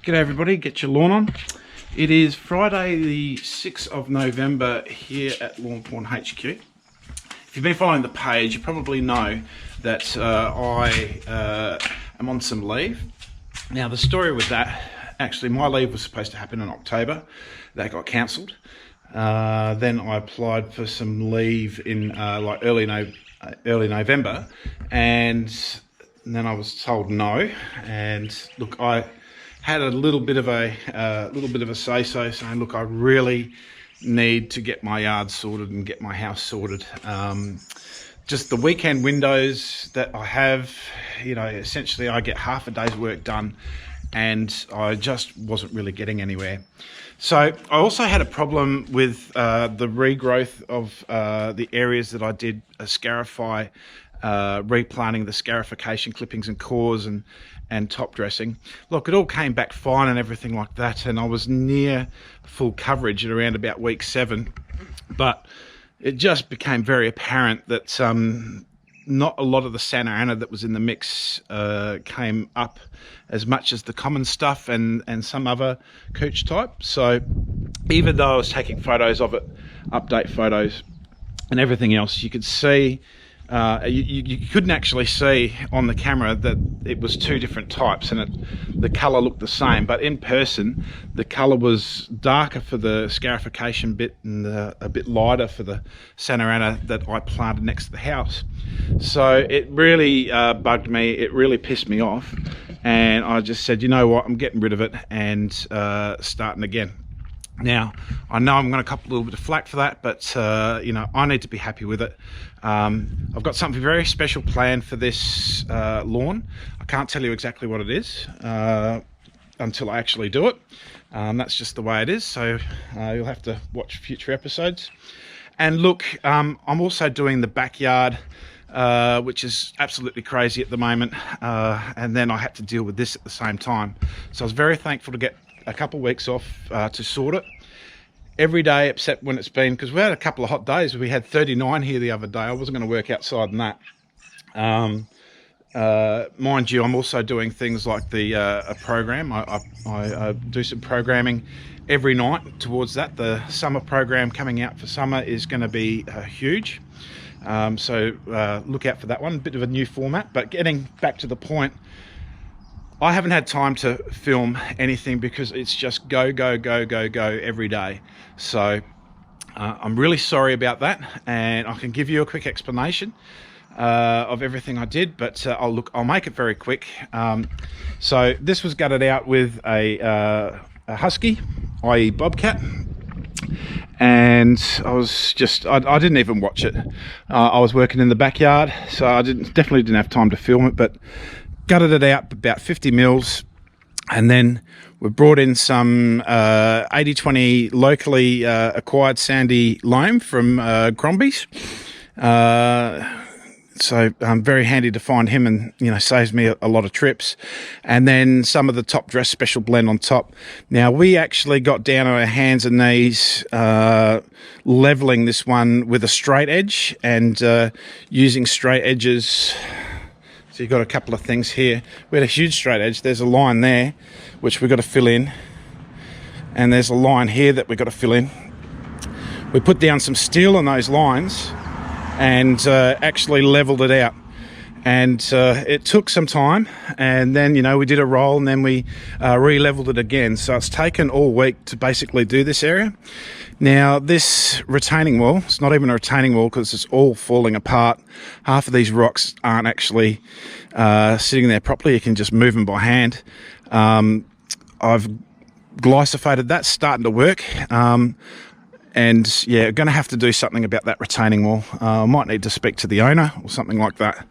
G'day everybody, get your lawn on. It is Friday the 6th of November here at Lawnporn HQ. If you've been following the page, you probably know that I am on some leave. Now the story with that, actually my leave was supposed to happen in October. That got cancelled. Then I applied for some leave in like early November, and then I was told no. And look, I had a little bit of a say-so, saying, look, I really need to get my yard sorted and get my house sorted. Just the weekend windows that I have, you know, essentially I get half a day's work done, and I just wasn't really getting anywhere. So I also had a problem with the regrowth of the areas that I did scarify, replanting the scarification clippings and cores and top dressing. Look, it all came back fine and everything like that, and I was near full coverage at around about week 7, but it just became very apparent that not a lot of the Santa Ana that was in the mix came up as much as the common stuff and some other cooch type. So even though I was taking photos of it, update photos and everything else, you could see you couldn't actually see on the camera that it was two different types, and the color looked the same, but in person the color was darker for the scarification bit and a bit lighter for the Santa Ana that I planted next to the house. So it really bugged me, it really pissed me off, and I just said, you know what, I'm getting rid of it and starting again. Now, I know I'm going to cop a little bit of flack for that, but you know, I need to be happy with it. I've got something very special planned for this lawn. I can't tell you exactly what it is until I actually do it. That's just the way it is, so you'll have to watch future episodes. And look, I'm also doing the backyard, which is absolutely crazy at the moment, and then I had to deal with this at the same time. So I was very thankful to get a couple of weeks off to sort it every day, except when it's been, because we had a couple of hot days. We had 39 here the other day. I wasn't going to work outside in that. Mind you, I'm also doing things like a program. I do some programming every night towards that. The summer program coming out for summer is going to be huge. So look out for that one. A bit of a new format, but getting back to the point, I haven't had time to film anything because it's just go every day. So I'm really sorry about that, and I can give you a quick explanation of everything I did, but I'll make it very quick. So this was gutted out with a husky, i.e. bobcat, and I didn't even watch it. I was working in the backyard, so I definitely didn't have time to film it, but gutted it out about 50 mils, and then we brought in some 80/20 locally acquired sandy loam from Crombie's. So very handy to find him, and you know, saves me a lot of trips. And then some of the top dress special blend on top. Now we actually got down on our hands and knees leveling this one with a straight edge, and using straight edges. So you've got a couple of things here. We had a huge straight edge. There's a line there which we've got to fill in, and there's a line here that we've got to fill in. We put down some steel on those lines and actually leveled it out, and it took some time, and then, you know, we did a roll, and then we re-leveled it again. So it's taken all week to basically do this area. Now this retaining wall, it's not even a retaining wall because it's all falling apart. Half of these rocks aren't actually sitting there properly. You can just move them by hand. I've glyphosated that, starting to work. And yeah, going to have to do something about that retaining wall. I might need to speak to the owner or something like that.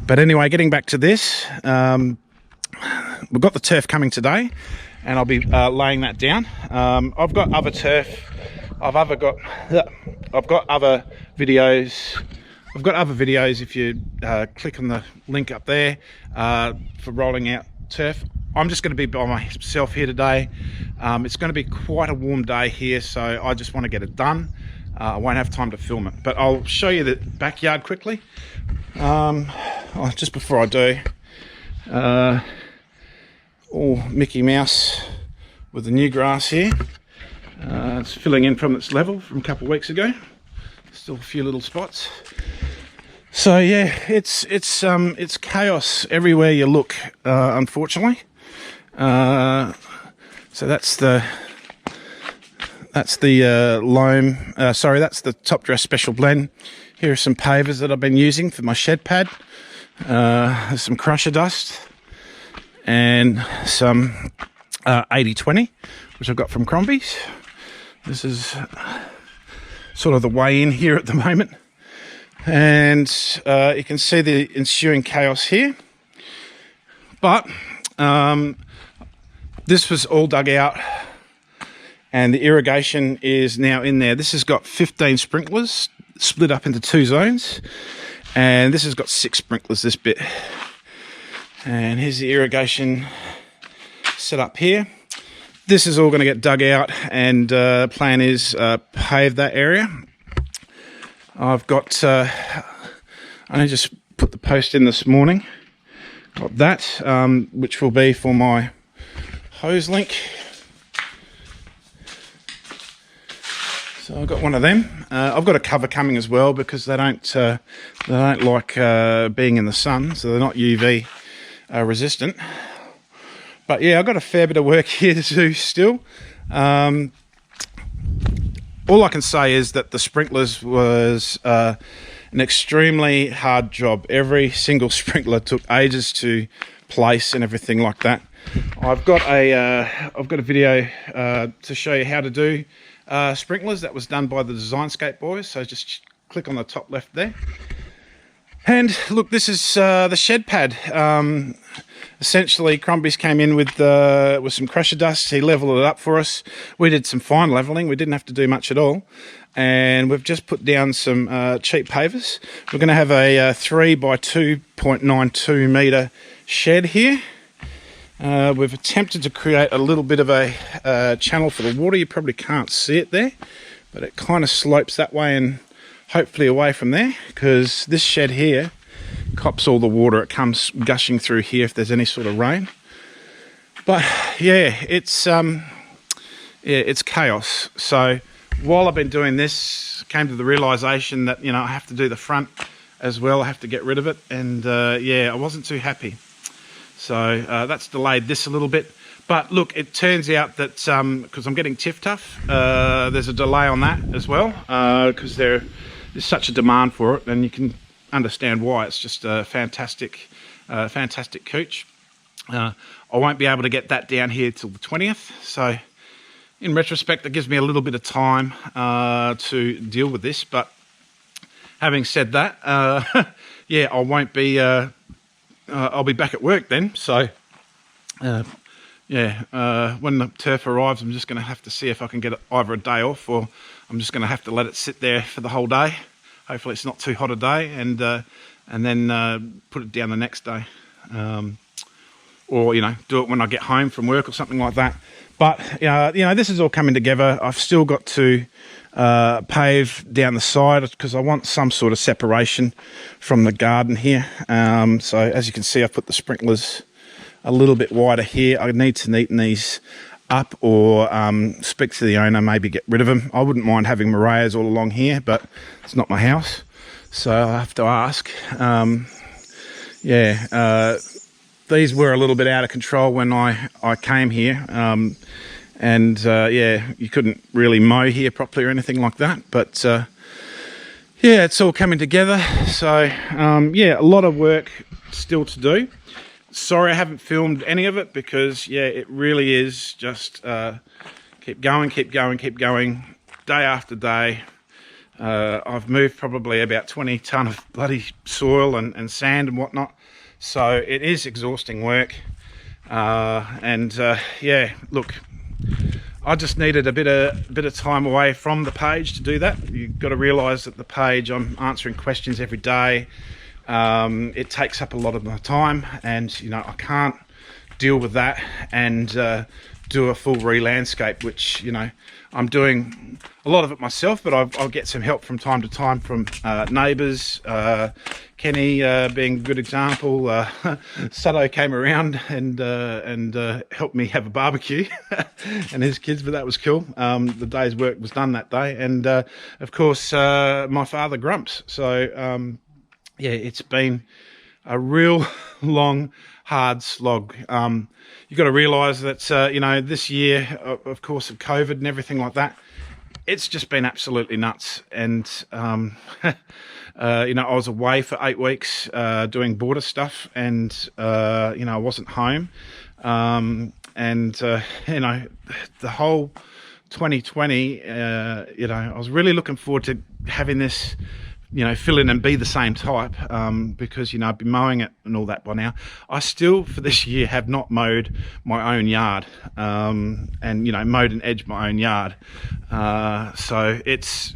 But anyway, getting back to this, we've got the turf coming today, and I'll be laying that down. I've got other turf. I've got other videos. I've got other videos if you click on the link up there for rolling out turf. I'm just going to be by myself here today. It's going to be quite a warm day here, so I just want to get it done. I won't have time to film it, but I'll show you the backyard quickly. Just before I do, Mickey Mouse with the new grass here. It's filling in from its level from a couple of weeks ago. Still a few little spots. So yeah, it's chaos everywhere you look, unfortunately. So that's the loam. Sorry, that's the top dress special blend. Here are some pavers that I've been using for my shed pad. There's some crusher dust and some 80/20, which I've got from Crombie's. This is sort of the way in here at the moment. And you can see the ensuing chaos here. But this was all dug out and the irrigation is now in there. This has got 15 sprinklers split up into 2 zones. And this has got 6 sprinklers, this bit. And here's the irrigation set up here. This is all going to get dug out and plan is pave that area. I've got, I only just put the post in this morning. Got that, which will be for my hose link. So I've got one of them. I've got a cover coming as well because they don't like being in the sun, so they're not UV resistant. But yeah, I've got a fair bit of work here to do still. All I can say is that the sprinklers was an extremely hard job. Every single sprinkler took ages to place and everything like that. I've got a video to show you how to do sprinklers. That was done by the Designscape boys. So just click on the top left there. And look, this is the shed pad. Essentially, Crombie's came in with some crusher dust. He leveled it up for us. We did some fine leveling. We didn't have to do much at all. And we've just put down some cheap pavers. We're going to have a 3 by 2.92 metre shed here. We've attempted to create a little bit of a channel for the water. You probably can't see it there, but it kind of slopes that way and hopefully away from there, because this shed here cops all the water. It comes gushing through here if there's any sort of rain. But yeah, it's chaos. So while I've been doing this, came to the realization that, you know, I have to do the front as well. I have to get rid of it, and yeah, I wasn't too happy. So that's delayed this a little bit. But look, it turns out that because I'm getting tiff tough, there's a delay on that as well, because there's such a demand for it, and you can understand why. It's just a fantastic cooch. I won't be able to get that down here till the 20th. So in retrospect, it gives me a little bit of time to deal with this. But having said that, yeah, I won't be. I'll be back at work then. So yeah, when the turf arrives, I'm just going to have to see if I can get either a day off, or I'm just going to have to let it sit there for the whole day. Hopefully it's not too hot a day, and then put it down the next day, or, you know, do it when I get home from work or something like that. But you know, this is all coming together. I've still got to pave down the side because I want some sort of separation from the garden here. So as you can see, I've put the sprinklers a little bit wider here. I need to neaten these up, or speak to the owner, maybe get rid of them. I wouldn't mind having Mariah's all along here, but it's not my house, so I have to ask. Yeah, these were a little bit out of control when I came here, and yeah, you couldn't really mow here properly or anything like that, but yeah, it's all coming together. So yeah, a lot of work still to do. Sorry I haven't filmed any of it, because yeah, it really is just keep going, day after day. I've moved probably about 20 tonne of bloody soil and sand and whatnot, so it is exhausting work. And yeah, look, I just needed a bit of time away from the page to do that. You've got to realise that the page, I'm answering questions every day. It takes up a lot of my time, and you know, I can't deal with that and do a full re-landscape, which, you know, I'm doing a lot of it myself, but I'll get some help from time to time from neighbours. Kenny being a good example. Sutto came around and helped me have a barbecue and his kids, but that was cool. The day's work was done that day, and of course my father Grumps. So yeah, it's been a real long, hard slog. You've got to realise that, you know, this year, of course, of COVID and everything like that, it's just been absolutely nuts. And, you know, I was away for 8 weeks doing border stuff, and, you know, I wasn't home. And, you know, the whole 2020, you know, I was really looking forward to having this, you know, fill in and be the same type, because, you know, I've been mowing it and all that by now. I still, for this year, have not mowed my own yard, and, you know, mowed and edged my own yard. So it's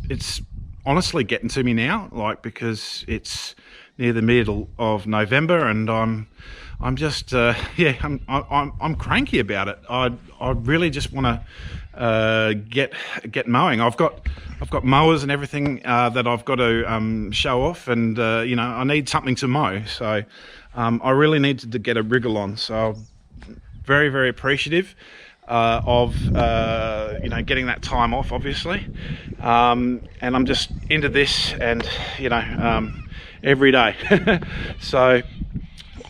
honestly getting to me now, like, because it's near the middle of November, and I'm just, yeah, I'm cranky about it. I really just want to get mowing. I've got mowers and everything that I've got to show off, and you know, I need something to mow, so I really needed to get a wriggle on. So very, very appreciative of you know, getting that time off, obviously, and I'm just into this, and you know, every day. So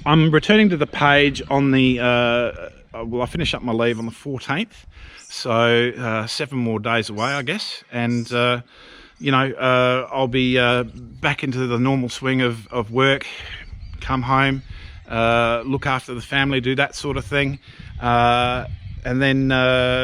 I'm returning to the page on the well, I finish up my leave on the 14th, so 7 more days away, I guess, and you know, I'll be back into the normal swing of work, come home, look after the family, do that sort of thing, and then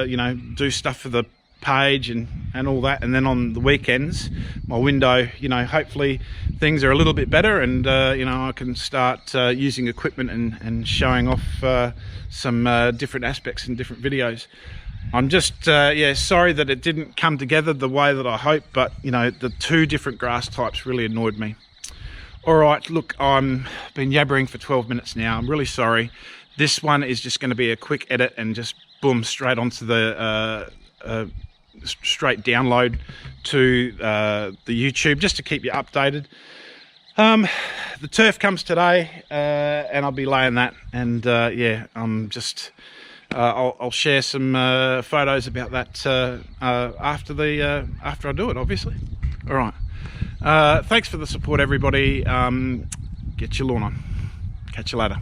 you know, do stuff for the page and all that. And then on the weekends, my window, you know, hopefully things are a little bit better, and you know, I can start using equipment and showing off some different aspects in different videos. I'm just yeah, sorry that it didn't come together the way that I hoped, but you know, the 2 different grass types really annoyed me. All right, look, I'm been yabbering for 12 minutes now. I'm really sorry. This one is just going to be a quick edit and just boom, straight onto the straight download to the YouTube, just to keep you updated. The turf comes today, and I'll be laying that, and yeah, I'm just I'll share some photos about that after I do it, obviously. All right, thanks for the support, everybody. Get your lawn on. Catch you later.